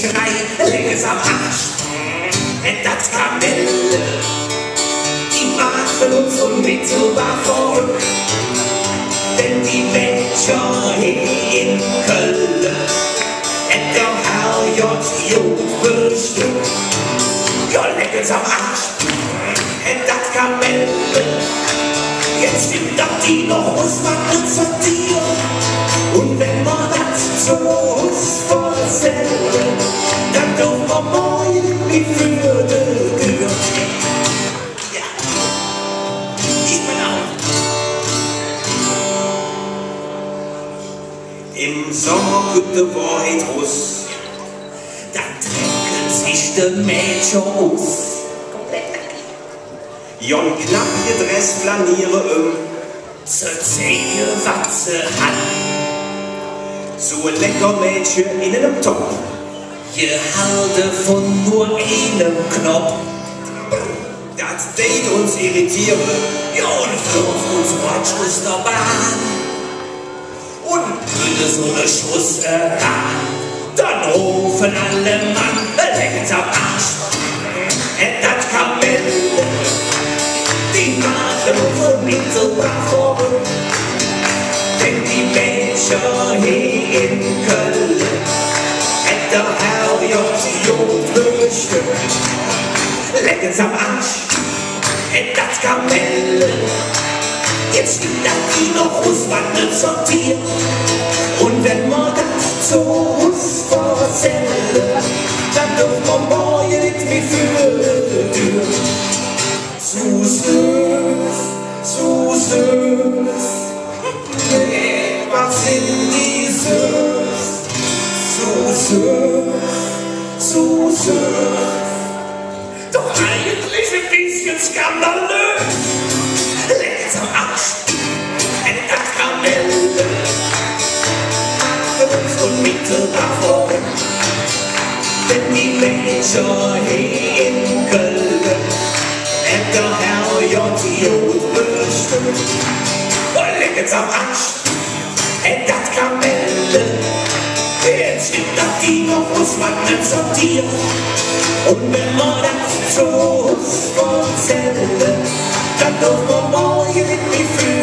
Leg es am Arsch, das Kamelle, die machen uns unmittelbar verrückt, denn die Mädchen hier in Köln, der Herr J. bestimmt. Ja, leg es am Arsch, das Kamelle, jetzt stimmt das die noch, muss man uns sortieren, und wenn man das zu uns verzählen, dann dürfen wir morgen wie für die Tür. Ja, ich bin auch. Im Sommer kommt der Wahrheit raus, da trecken sich die Mädchen aus. Jon knapp ihr Dress flanieren zur Zehe, was sie hat. So ein lecker Mädchen in einem Top, gehalten von nur einem Knopf. Das Date uns irritieren, ja, und wirft uns Watsch aus der Bahn. Und würde so eine Schuss dann rufen alle Mann, leckt's am Arsch, das Kamelle, die machen uns unmittelbar verrückt, denn die Mädchen hier in Köln, der Herr J. bestimmt. Leckt's am Arsch, das Kamelle, jetzt stimmt das die noch Russland sortiert, und wenn man das zu uns verzählen, dann dürfen wir morgen nicht wie für die Tür. Zu süß, nee, was sind die süß? Zu süß, doch eigentlich ein bisschen skandalös. Leckt's am Arsch, das Kamelle, uns unmittelbar verrückt, denn die Mädchen hier in Köln, der Herr J. bestimmt. Oh, leckt's am Arsch, das Kamelle, jetzt stimmt das die noch, muss man nicht sortieren, und wenn man das zu uns verzählen, dann dürfen wir morgen mit mir fühlen.